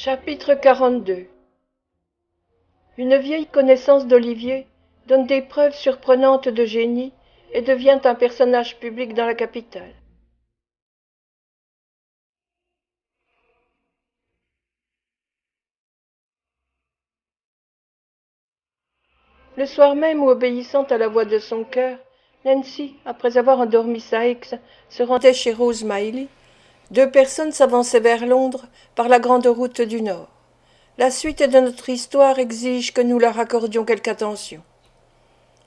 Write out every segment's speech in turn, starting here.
Chapitre 42. Une vieille connaissance d'Olivier donne des preuves surprenantes de génie et devient un personnage public dans la capitale. Le soir même où, obéissant à la voix de son cœur, Nancy, après avoir endormi Saïx, se rendait chez Rose Miley, deux personnes s'avançaient vers Londres par la grande route du Nord. La suite de notre histoire exige que nous leur accordions quelque attention.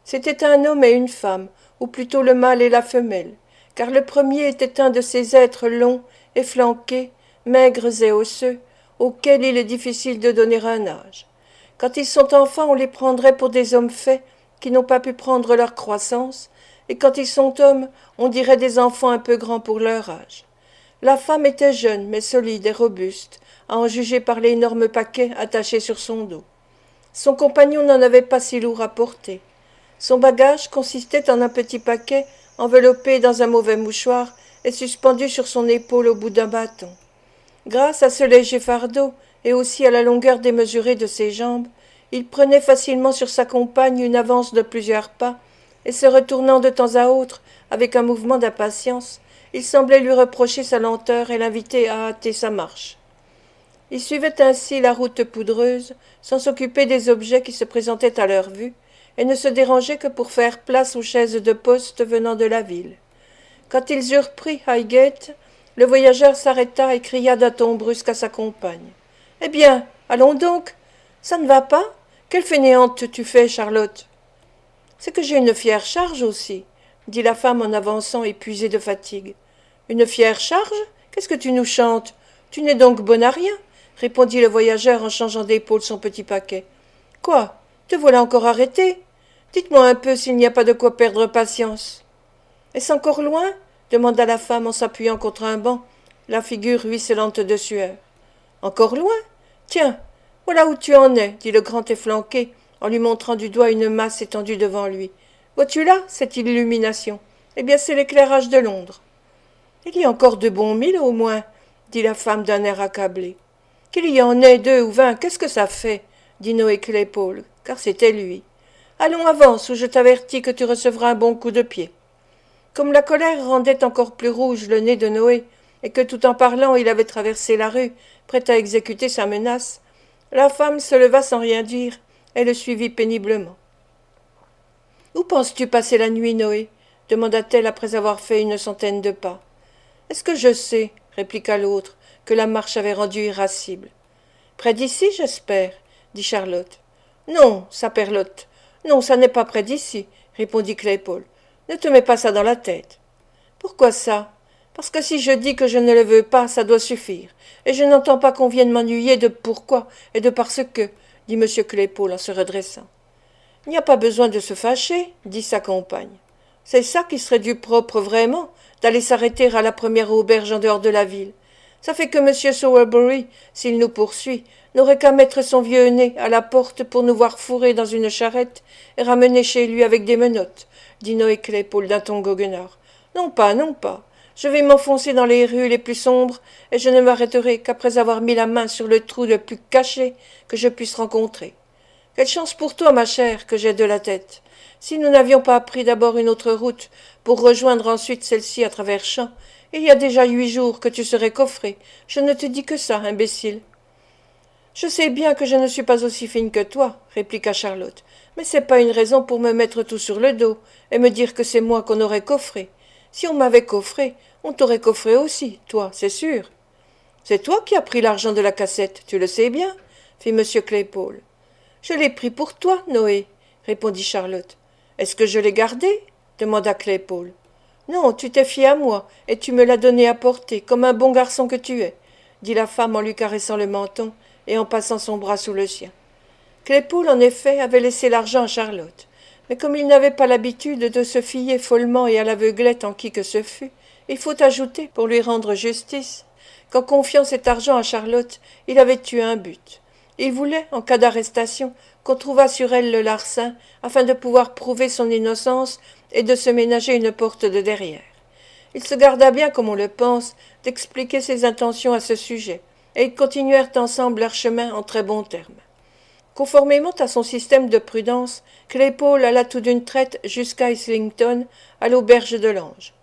C'était un homme et une femme, ou plutôt le mâle et la femelle, car le premier était un de ces êtres longs et flanqués, maigres et osseux, auxquels il est difficile de donner un âge. Quand ils sont enfants, on les prendrait pour des hommes faits, qui n'ont pas pu prendre leur croissance, et quand ils sont hommes, on dirait des enfants un peu grands pour leur âge. La femme était jeune, mais solide et robuste, à en juger par l'énorme paquet attaché sur son dos. Son compagnon n'en avait pas si lourd à porter. Son bagage consistait en un petit paquet enveloppé dans un mauvais mouchoir et suspendu sur son épaule au bout d'un bâton. Grâce à ce léger fardeau et aussi à la longueur démesurée de ses jambes, il prenait facilement sur sa compagne une avance de plusieurs pas, et se retournant de temps à autre avec un mouvement d'impatience, il semblait lui reprocher sa lenteur et l'inviter à hâter sa marche. Ils suivaient ainsi la route poudreuse, sans s'occuper des objets qui se présentaient à leur vue, et ne se dérangeaient que pour faire place aux chaises de poste venant de la ville. Quand ils eurent pris Highgate, le voyageur s'arrêta et cria d'un ton brusque à sa compagne. « Eh bien, allons donc. Ça ne va pas? Quelle fainéante tu fais, Charlotte ?» « C'est que j'ai une fière charge aussi, » dit la femme en avançant épuisée de fatigue. « Une fière charge? Qu'est-ce que tu nous chantes? Tu n'es donc bonne à rien, » répondit le voyageur en changeant d'épaule son petit paquet. « Quoi? Te voilà encore arrêté? Dites-moi un peu s'il n'y a pas de quoi perdre patience. » « Est-ce encore loin? » demanda la femme en s'appuyant contre un banc, la figure ruisselante de sueur. « Encore loin? Tiens, voilà où tu en es, dit le grand efflanqué, en lui montrant du doigt une masse étendue devant lui. Vois-tu là, cette illumination? Eh bien, c'est l'éclairage de Londres. Il y a encore de bons 1000 au moins, dit la femme d'un air accablé. Qu'il y en ait 2 ou 20, qu'est-ce que ça fait? Dit Noé Claypole, car c'était lui. Allons, avance, ou je t'avertis que tu recevras un bon coup de pied. Comme la colère rendait encore plus rouge le nez de Noé, et que tout en parlant il avait traversé la rue, prêt à exécuter sa menace, la femme se leva sans rien dire, et le suivit péniblement. « Où penses-tu passer la nuit, Noé » demanda-t-elle après avoir fait une centaine de pas. « Est-ce que je sais, » répliqua l'autre, que la marche avait rendu irascible. « Près d'ici, j'espère, » dit Charlotte. « Non, saperlotte, non, ça n'est pas près d'ici, » répondit Claypole. « Ne te mets pas ça dans la tête. »« Pourquoi ça? Parce que si je dis que je ne le veux pas, ça doit suffire, et je n'entends pas qu'on vienne m'ennuyer de pourquoi et de parce que, » dit M. Claypole en se redressant. « Il n'y a pas besoin de se fâcher, » dit sa compagne. « C'est ça qui serait du propre vraiment, d'aller s'arrêter à la première auberge en dehors de la ville. Ça fait que M. Sowerberry, s'il nous poursuit, n'aurait qu'à mettre son vieux nez à la porte pour nous voir fourrés dans une charrette et ramener chez lui avec des menottes, » dit Noé Claypole d'un ton goguenard. « Non pas, non pas. Je vais m'enfoncer dans les rues les plus sombres, et je ne m'arrêterai qu'après avoir mis la main sur le trou le plus caché que je puisse rencontrer. Quelle chance pour toi, ma chère, que j'ai de la tête. Si nous n'avions pas pris d'abord une autre route, pour rejoindre ensuite celle-ci à travers champs, il y a déjà 8 jours que tu serais coffré. Je ne te dis que ça, imbécile. » « Je sais bien que je ne suis pas aussi fine que toi, » répliqua Charlotte, « mais c'est pas une raison pour me mettre tout sur le dos, et me dire que c'est moi qu'on aurait coffré. Si on m'avait coffré, on t'aurait coffré aussi, toi, c'est sûr. »« C'est toi qui as pris l'argent de la cassette, tu le sais bien, » fit M. Claypole. « Je l'ai pris pour toi, Noé, » répondit Charlotte. « Est-ce que je l'ai gardé » demanda Claypole. « Non, tu t'es fié à moi, et tu me l'as donné à porter, comme un bon garçon que tu es, » dit la femme en lui caressant le menton et en passant son bras sous le sien. Claypole, en effet, avait laissé l'argent à Charlotte, mais comme il n'avait pas l'habitude de se fier follement et à l'aveuglette en qui que ce fût, il faut ajouter, pour lui rendre justice, qu'en confiant cet argent à Charlotte, il avait eu un but. Il voulait, en cas d'arrestation, qu'on trouvât sur elle le larcin, afin de pouvoir prouver son innocence et de se ménager une porte de derrière. Il se garda bien, comme on le pense, d'expliquer ses intentions à ce sujet, et ils continuèrent ensemble leur chemin en très bons termes. Conformément à son système de prudence, Claypole alla tout d'une traite jusqu'à Islington, à l'auberge de l'Ange.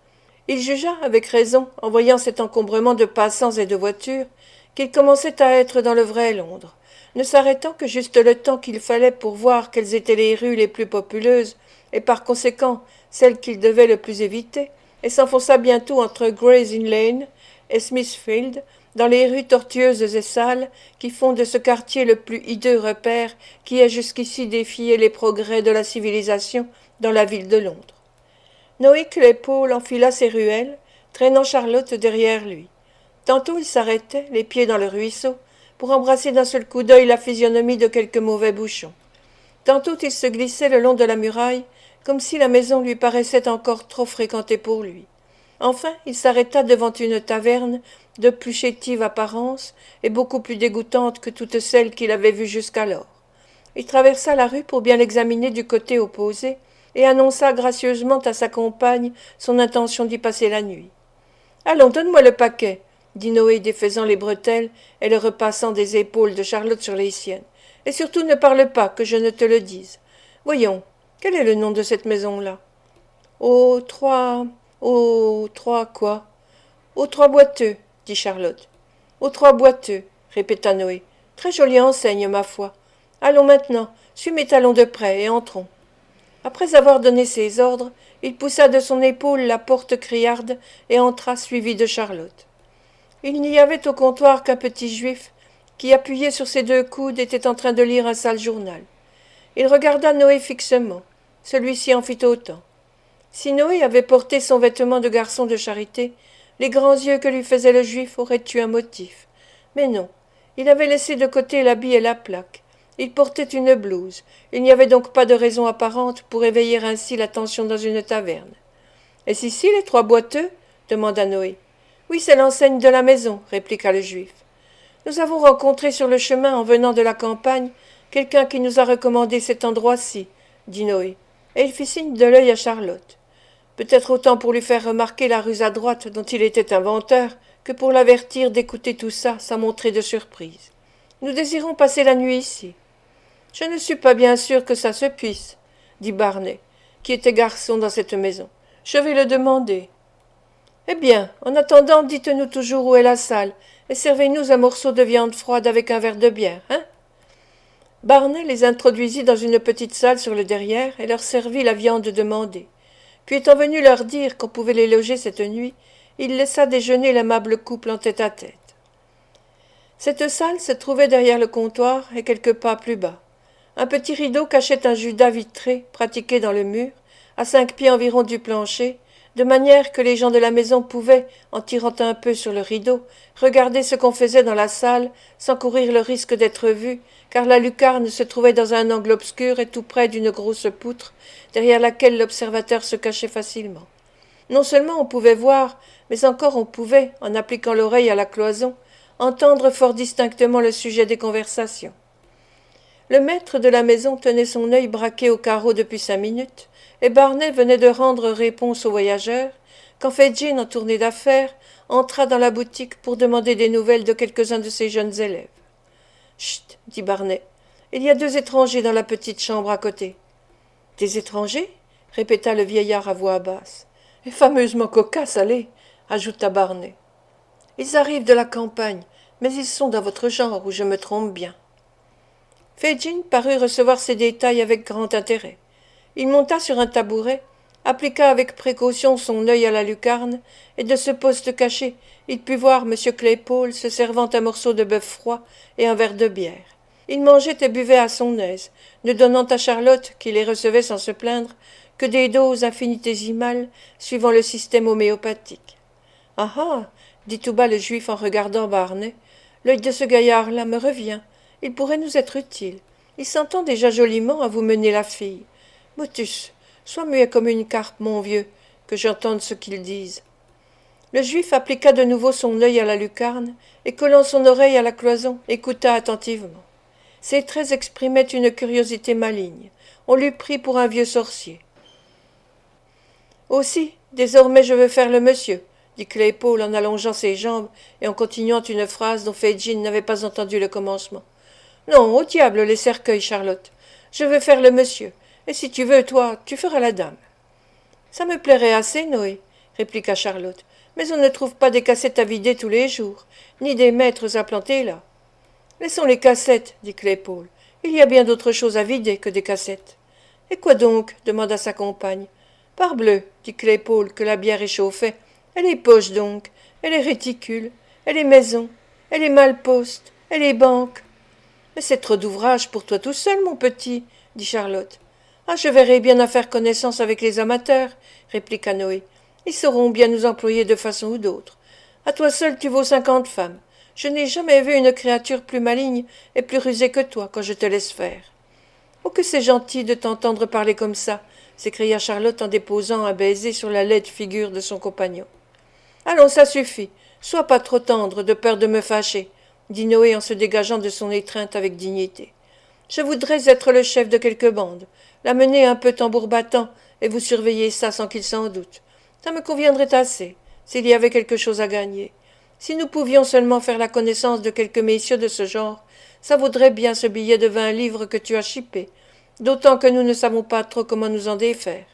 Il jugea, avec raison, en voyant cet encombrement de passants et de voitures, qu'il commençait à être dans le vrai Londres, ne s'arrêtant que juste le temps qu'il fallait pour voir quelles étaient les rues les plus populeuses, et par conséquent celles qu'il devait le plus éviter, et s'enfonça bientôt entre Gray's Inn Lane et Smithfield, dans les rues tortueuses et sales qui font de ce quartier le plus hideux repère qui ait jusqu'ici défié les progrès de la civilisation dans la ville de Londres. Noé Claypole enfila ses ruelles, traînant Charlotte derrière lui. Tantôt il s'arrêtait, les pieds dans le ruisseau, pour embrasser d'un seul coup d'œil la physionomie de quelque mauvais bouchon. Tantôt il se glissait le long de la muraille, comme si la maison lui paraissait encore trop fréquentée pour lui. Enfin il s'arrêta devant une taverne de plus chétive apparence et beaucoup plus dégoûtante que toutes celles qu'il avait vues jusqu'alors. Il traversa la rue pour bien l'examiner du côté opposé et annonça gracieusement à sa compagne son intention d'y passer la nuit. « Allons, donne-moi le paquet » dit Noé défaisant les bretelles et le repassant des épaules de Charlotte sur les siennes. « Et surtout ne parle pas, que je ne te le dise. Voyons, quel est le nom de cette maison-là ?»« Aux trois quoi ?»« Aux Trois Boiteux, dit Charlotte. Aux Trois Boiteux, répéta Noé. Très jolie enseigne, ma foi. Allons maintenant, suis mes talons de près et entrons. Après avoir donné ses ordres, il poussa de son épaule la porte criarde et entra suivi de Charlotte. Il n'y avait au comptoir qu'un petit juif qui, appuyé sur ses deux coudes, était en train de lire un sale journal. Il regarda Noé fixement. Celui-ci en fit autant. Si Noé avait porté son vêtement de garçon de charité, les grands yeux que lui faisait le juif auraient eu un motif. Mais non, il avait laissé de côté l'habit et la plaque. Il portait une blouse. Il n'y avait donc pas de raison apparente pour éveiller ainsi l'attention dans une taverne. « Est-ce ici les Trois Boiteux » demanda Noé. « Oui, c'est l'enseigne de la maison, » répliqua le juif. « Nous avons rencontré sur le chemin, en venant de la campagne, quelqu'un qui nous a recommandé cet endroit-ci, » dit Noé, et il fit signe de l'œil à Charlotte. Peut-être autant pour lui faire remarquer la ruse à droite dont il était inventeur, que pour l'avertir d'écouter tout ça sans montrer de surprise. « Nous désirons passer la nuit ici. » « Je ne suis pas bien sûr que ça se puisse, » dit Barnet, qui était garçon dans cette maison. « Je vais le demander. »« Eh bien, en attendant, dites-nous toujours où est la salle, et servez-nous un morceau de viande froide avec un verre de bière, hein ?» Barnet les introduisit dans une petite salle sur le derrière et leur servit la viande demandée. Puis étant venu leur dire qu'on pouvait les loger cette nuit, il laissa déjeuner l'aimable couple en tête-à-tête. Cette salle se trouvait derrière le comptoir et quelques pas plus bas. Un petit rideau cachait un judas vitré pratiqué dans le mur, à 5 pieds environ du plancher, de manière que les gens de la maison pouvaient, en tirant un peu sur le rideau, regarder ce qu'on faisait dans la salle sans courir le risque d'être vus, car la lucarne se trouvait dans un angle obscur et tout près d'une grosse poutre, derrière laquelle l'observateur se cachait facilement. Non seulement on pouvait voir, mais encore on pouvait, en appliquant l'oreille à la cloison, entendre fort distinctement le sujet des conversations. Le maître de la maison tenait son œil braqué au carreau depuis 5 minutes, et Barnet venait de rendre réponse aux voyageurs, quand Fedjin, en tournée d'affaires, entra dans la boutique pour demander des nouvelles de quelques-uns de ses jeunes élèves. « Chut !» dit Barnet. « Il y a 2 étrangers dans la petite chambre à côté. »« Des étrangers ?» répéta le vieillard à voix basse. « Et fameusement cocasse, allez !» ajouta Barnet. « Ils arrivent de la campagne, mais ils sont dans votre genre, ou je me trompe bien. » Fedjin parut recevoir ces détails avec grand intérêt. Il monta sur un tabouret, appliqua avec précaution son œil à la lucarne, et de ce poste caché, il put voir M. Claypole se servant un morceau de bœuf froid et un verre de bière. Il mangeait et buvait à son aise, ne donnant à Charlotte, qui les recevait sans se plaindre, que des doses infinitésimales, suivant le système homéopathique. « Ah ah !» dit tout bas le juif en regardant Barnet. « L'œil de ce gaillard-là me revient. Il pourrait nous être utile. Il s'entend déjà joliment à vous mener la fille. Motus, sois muet comme une carpe, mon vieux, que j'entende ce qu'ils disent. » Le juif appliqua de nouveau son œil à la lucarne, et collant son oreille à la cloison, écouta attentivement. Ses traits exprimaient une curiosité maligne. On l'eût pris pour un vieux sorcier. « Aussi, désormais je veux faire le monsieur, » dit Claypole en allongeant ses jambes et en continuant une phrase dont Fagin n'avait pas entendu le commencement. Non, au diable les cercueils, Charlotte. Je veux faire le monsieur, et si tu veux, toi, tu feras la dame. Ça me plairait assez, Noé, répliqua Charlotte, mais on ne trouve pas des cassettes à vider tous les jours, ni des maîtres à planter là. Laissons les cassettes, dit Claypole. Il y a bien d'autres choses à vider que des cassettes. Et quoi donc demanda sa compagne. Parbleu, dit Claypole, que la bière échauffait. Elle est poche donc, elle est réticule, elle est maison, elle est malle-poste, elle est banque. Mais c'est trop d'ouvrage pour toi tout seul, mon petit, dit Charlotte. Ah, je verrai bien à faire connaissance avec les amateurs, répliqua Noé. Ils sauront bien nous employer de façon ou d'autre. À toi seul tu vaux 50 femmes. Je n'ai jamais vu une créature plus maligne et plus rusée que toi quand je te laisse faire. Oh, que c'est gentil de t'entendre parler comme ça, s'écria Charlotte en déposant un baiser sur la laide figure de son compagnon. Allons, ça suffit. Sois pas trop tendre, de peur de me fâcher, dit Noé en se dégageant de son étreinte avec dignité. Je voudrais être le chef de quelque bande, la mener un peu tambour battant, et vous surveiller ça sans qu'il s'en doute. Ça me conviendrait assez, s'il y avait quelque chose à gagner. Si nous pouvions seulement faire la connaissance de quelques messieurs de ce genre, ça vaudrait bien ce billet de 20 livres que tu as chippé, d'autant que nous ne savons pas trop comment nous en défaire.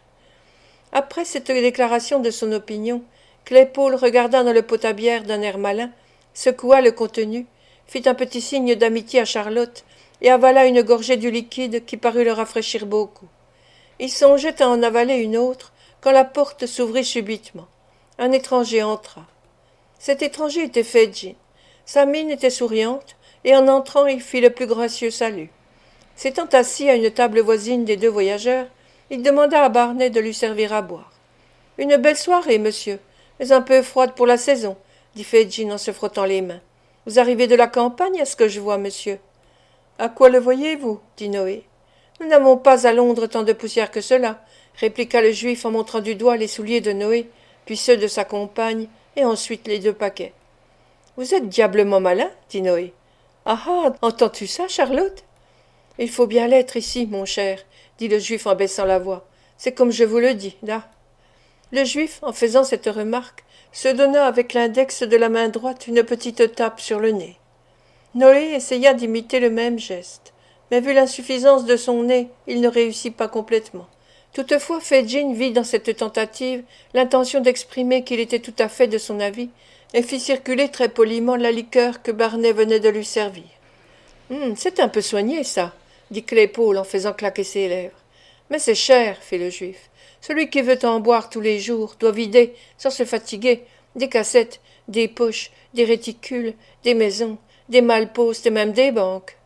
Après cette déclaration de son opinion, Claypole regarda dans le pot à bière d'un air malin, secoua le contenu, fit un petit signe d'amitié à Charlotte et avala une gorgée du liquide qui parut le rafraîchir beaucoup. Il songeait à en avaler une autre quand la porte s'ouvrit subitement. Un étranger entra. Cet étranger était Fagin. Sa mine était souriante, et en entrant il fit le plus gracieux salut. S'étant assis à une table voisine des deux voyageurs, il demanda à Barnet de lui servir à boire. Une belle soirée, monsieur, mais un peu froide pour la saison, dit Fagin en se frottant les mains. Vous arrivez de la campagne, à ce que je vois, monsieur. À quoi le voyez-vous, dit Noé. Nous n'avons pas à Londres tant de poussière que cela, répliqua le juif en montrant du doigt les souliers de Noé, puis ceux de sa compagne, et ensuite les 2 paquets. Vous êtes diablement malin, dit Noé. Ah ah, entends-tu ça, Charlotte? Il faut bien l'être ici, mon cher, dit le juif en baissant la voix. C'est comme je vous le dis, là. Le juif, en faisant cette remarque, se donna avec l'index de la main droite une petite tape sur le nez. Noé essaya d'imiter le même geste, mais vu l'insuffisance de son nez, il ne réussit pas complètement. Toutefois, Fagin vit dans cette tentative l'intention d'exprimer qu'il était tout à fait de son avis, et fit circuler très poliment la liqueur que Barnet venait de lui servir. C'est un peu soigné, ça, dit Claypole en faisant claquer ses lèvres. Mais c'est cher, fit le juif. Celui qui veut en boire tous les jours doit vider, sans se fatiguer, des cassettes, des poches, des réticules, des maisons, des malle-postes et même des banques.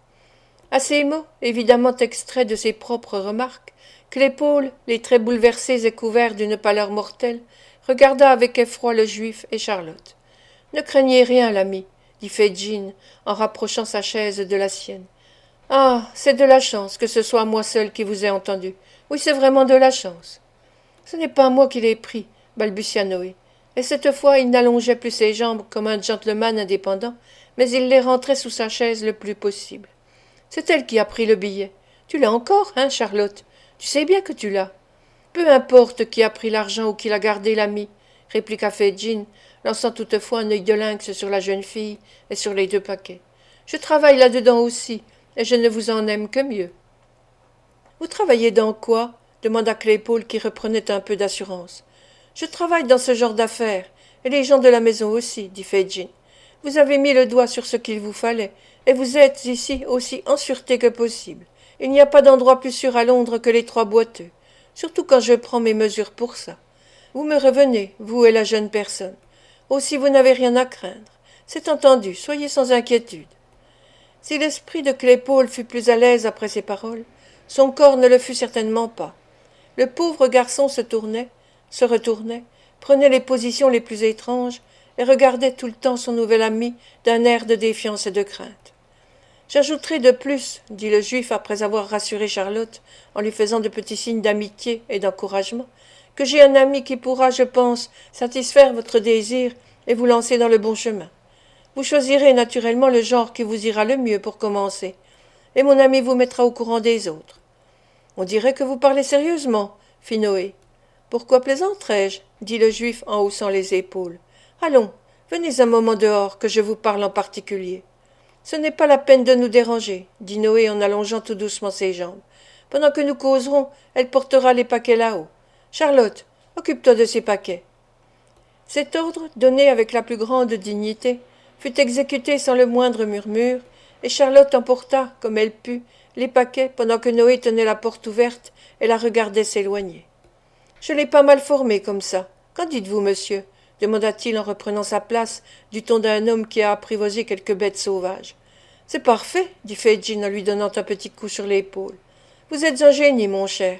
À ces mots, évidemment extraits de ses propres remarques, Claypole, les traits bouleversés et couverts d'une pâleur mortelle, regarda avec effroi le juif et Charlotte. Ne craignez rien, l'ami, dit Fagin en rapprochant sa chaise de la sienne. Ah, c'est de la chance que ce soit moi seul qui vous ai entendu. Oui, c'est vraiment de la chance. Ce n'est pas moi qui l'ai pris, balbutia Noé. Et cette fois il n'allongeait plus ses jambes comme un gentleman indépendant, mais il les rentrait sous sa chaise le plus possible. C'est elle qui a pris le billet. Tu l'as encore, hein, Charlotte? Tu sais bien que tu l'as. Peu importe qui a pris l'argent ou qui l'a gardé, l'ami, répliqua Fagin, lançant toutefois un œil de lynx sur la jeune fille et sur les 2 paquets. Je travaille là-dedans aussi, et je ne vous en aime que mieux. Vous travaillez dans quoi? Demanda Claypole qui reprenait un peu d'assurance. Je travaille dans ce genre d'affaires, et les gens de la maison aussi, dit Fagin. Vous avez mis le doigt sur ce qu'il vous fallait, et vous êtes ici aussi en sûreté que possible. Il n'y a pas d'endroit plus sûr à Londres que les 3 boiteux, surtout quand je prends mes mesures pour ça. Vous me revenez, vous et la jeune personne. Aussi vous n'avez rien à craindre. C'est entendu, soyez sans inquiétude. Si l'esprit de Claypole fut plus à l'aise après ces paroles, son corps ne le fut certainement pas. Le pauvre garçon se tournait, se retournait, prenait les positions les plus étranges, et regardait tout le temps son nouvel ami d'un air de défiance et de crainte. J'ajouterai de plus, dit le juif après avoir rassuré Charlotte, en lui faisant de petits signes d'amitié et d'encouragement, que j'ai un ami qui pourra, je pense, satisfaire votre désir et vous lancer dans le bon chemin. Vous choisirez naturellement le genre qui vous ira le mieux pour commencer, et mon ami vous mettra au courant des autres. On dirait que vous parlez sérieusement, fit Noé. Pourquoi plaisanterais-je? Dit le juif en haussant les épaules. Allons, venez un moment dehors, que je vous parle en particulier. Ce n'est pas la peine de nous déranger, dit Noé en allongeant tout doucement ses jambes. Pendant que nous causerons, elle portera les paquets là-haut. Charlotte, occupe-toi de ces paquets. Cet ordre, donné avec la plus grande dignité, fut exécuté sans le moindre murmure, et Charlotte emporta, comme elle put, les paquets pendant que Noé tenait la porte ouverte et la regardait s'éloigner. Je l'ai pas mal formé comme ça. Qu'en dites-vous, monsieur demanda-t-il en reprenant sa place du ton d'un homme qui a apprivoisé quelques bêtes sauvages. C'est parfait, dit Fagin en lui donnant un petit coup sur l'épaule. Vous êtes un génie, mon cher.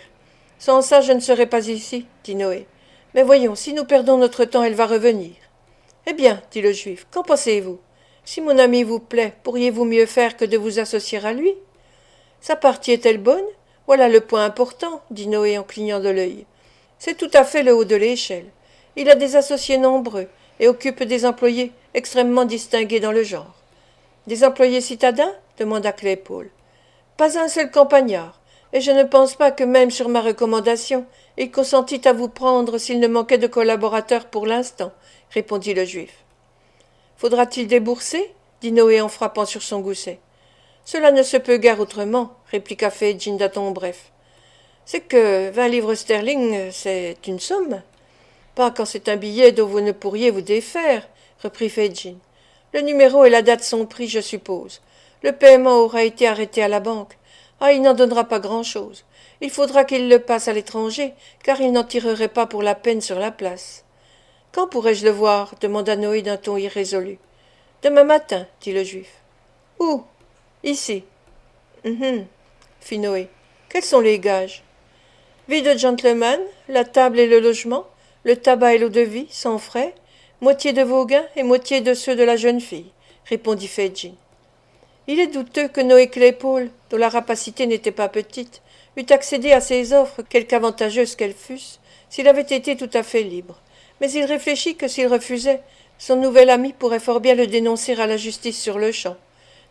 Sans ça, je ne serais pas ici, dit Noé. Mais voyons, si nous perdons notre temps, elle va revenir. Eh bien, dit le juif, qu'en pensez-vous? Si mon ami vous plaît, pourriez-vous mieux faire que de vous associer à lui? Sa partie est-elle bonne? Voilà le point important, dit Noé en clignant de l'œil. C'est tout à fait le haut de l'échelle. Il a des associés nombreux et occupe des employés extrêmement distingués dans le genre. Des employés citadins demanda Claypole. Pas un seul campagnard, et je ne pense pas que même sur ma recommandation, il consentît à vous prendre s'il ne manquait de collaborateurs pour l'instant, répondit le juif. Faudra-t-il débourser dit Noé en frappant sur son gousset. Cela ne se peut guère autrement, répliqua Fagin d'un ton bref. C'est que 20 livres sterling, c'est une somme. Pas quand c'est un billet dont vous ne pourriez vous défaire, reprit Fagin. Le numéro et la date sont pris, je suppose. Le paiement aura été arrêté à la banque. Ah, il n'en donnera pas grand-chose. Il faudra qu'il le passe à l'étranger, car il n'en tirerait pas pour la peine sur la place. Quand pourrais-je le voir demanda Noé d'un ton irrésolu. Demain matin, dit le juif. Où? Ici. Fit Noé. Quels sont les gages? Vie de gentleman, la table et le logement, le tabac et l'eau-de-vie, sans frais, moitié de vos gains et moitié de ceux de la jeune fille, répondit Fagin. Il est douteux que Noé Claypole, dont la rapacité n'était pas petite, eût accédé à ces offres, quelque avantageuses qu'elles fussent, s'il avait été tout à fait libre. Mais il réfléchit que s'il refusait, son nouvel ami pourrait fort bien le dénoncer à la justice sur-le-champ.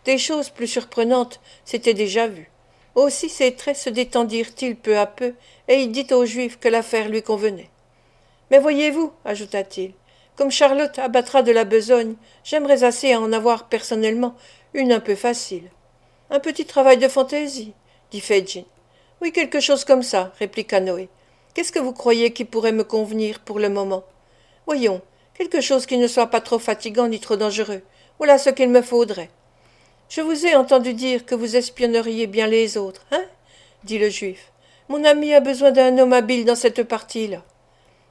Des choses plus surprenantes s'étaient déjà vues. Aussi ses traits se détendirent-ils peu à peu, et il dit au juif que l'affaire lui convenait. Mais voyez-vous, ajouta-t-il, comme Charlotte abattra de la besogne, j'aimerais assez à en avoir personnellement une un peu facile. Un petit travail de fantaisie, dit Fagin. Oui, quelque chose comme ça, répliqua Noé. Qu'est-ce que vous croyez qui pourrait me convenir pour le moment? Voyons, quelque chose qui ne soit pas trop fatigant ni trop dangereux. Voilà ce qu'il me faudrait. Je vous ai entendu dire que vous espionneriez bien les autres, hein dit le juif. Mon ami a besoin d'un homme habile dans cette partie-là.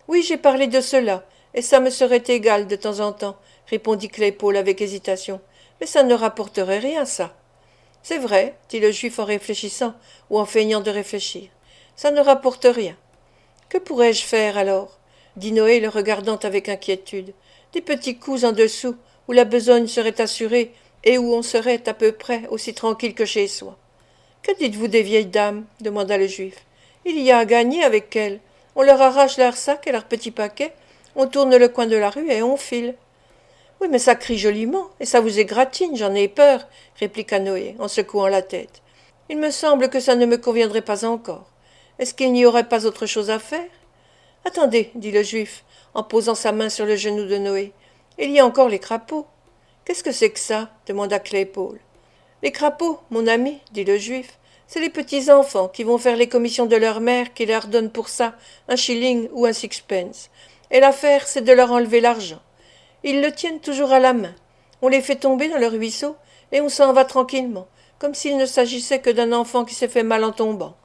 Oui, j'ai parlé de cela, et ça me serait égal de temps en temps, répondit Claypole avec hésitation. Mais ça ne rapporterait rien, ça. C'est vrai, dit le juif en réfléchissant, ou en feignant de réfléchir. Ça ne rapporte rien. Que pourrais-je faire alors dit Noé le regardant avec inquiétude. Des petits coups en dessous, où la besogne serait assurée, et où on serait à peu près aussi tranquille que chez soi. Que dites-vous des vieilles dames demanda le juif. Il y a à gagner avec elles. On leur arrache leurs sacs et leurs petits paquets, on tourne le coin de la rue et on file. Oui, mais ça crie joliment, et ça vous égratigne, j'en ai peur, répliqua Noé, en secouant la tête. Il me semble que ça ne me conviendrait pas encore. Est-ce qu'il n'y aurait pas autre chose à faire? Attendez, dit le juif, en posant sa main sur le genou de Noé. Il y a encore les crapauds. Qu'est-ce que c'est que ça demanda Claypole. Les crapauds, mon ami, dit le juif, c'est les petits enfants qui vont faire les commissions de leur mère qui leur donne pour ça un shilling ou un sixpence. Et l'affaire, c'est de leur enlever l'argent. Ils le tiennent toujours à la main. On les fait tomber dans le ruisseau et on s'en va tranquillement, comme s'il ne s'agissait que d'un enfant qui s'est fait mal en tombant.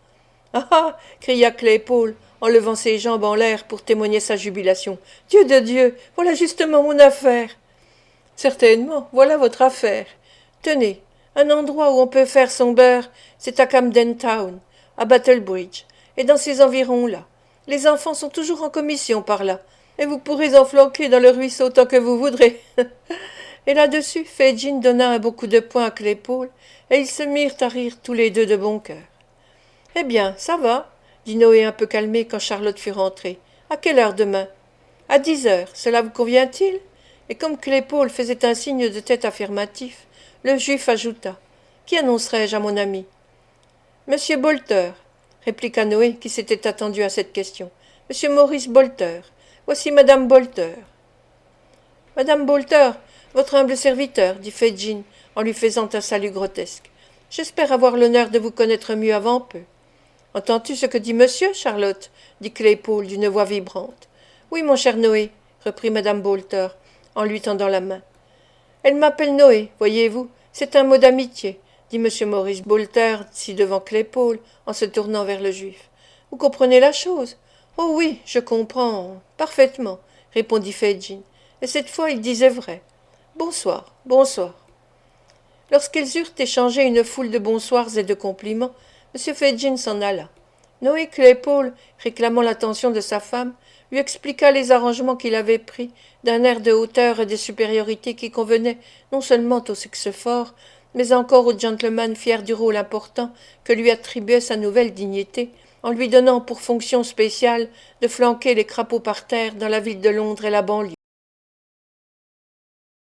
Ah ah cria Claypole, en levant ses jambes en l'air pour témoigner sa jubilation. Dieu de Dieu, voilà justement mon affaire. Certainement, voilà votre affaire. Tenez, un endroit où on peut faire son beurre, c'est à Camden Town, à Battlebridge, et dans ces environs-là. Les enfants sont toujours en commission par là, et vous pourrez enflanquer dans le ruisseau tant que vous voudrez. Et là-dessus, Fagin donna un beau coup de poing à Claypole, et ils se mirent à rire tous les deux de bon cœur. Eh bien, ça va, dit Noé un peu calmé quand Charlotte fut rentrée. À quelle heure demain? À 10 heures, cela vous convient-il? Et comme Claypole faisait un signe de tête affirmatif, le juif ajouta. Qui annoncerai-je à mon ami? Monsieur Bolter, répliqua Noé, qui s'était attendu à cette question. Monsieur Maurice Bolter. Voici madame Bolter. Madame Boulter, votre humble serviteur, dit Fedjin, en lui faisant un salut grotesque. J'espère avoir l'honneur de vous connaître mieux avant peu. Entends-tu ce que dit monsieur, Charlotte dit Claypole d'une voix vibrante. Oui, mon cher Noé, reprit madame Boulter, en lui tendant la main. Elle m'appelle Noé, voyez-vous, c'est un mot d'amitié, dit M. Maurice Boulter, si devant Claypole, en se tournant vers le juif. Vous comprenez la chose? Oh oui, je comprends. Parfaitement, répondit Fedjin. Et cette fois il disait vrai. Bonsoir, bonsoir. Lorsqu'ils eurent échangé une foule de bonsoirs et de compliments, M. Fedjin s'en alla. Noé Claypole, réclamant l'attention de sa femme, lui expliqua les arrangements qu'il avait pris d'un air de hauteur et de supériorité qui convenait non seulement au sexe fort, mais encore au gentleman fier du rôle important que lui attribuait sa nouvelle dignité, en lui donnant pour fonction spéciale de flanquer les crapauds par terre dans la ville de Londres et la banlieue.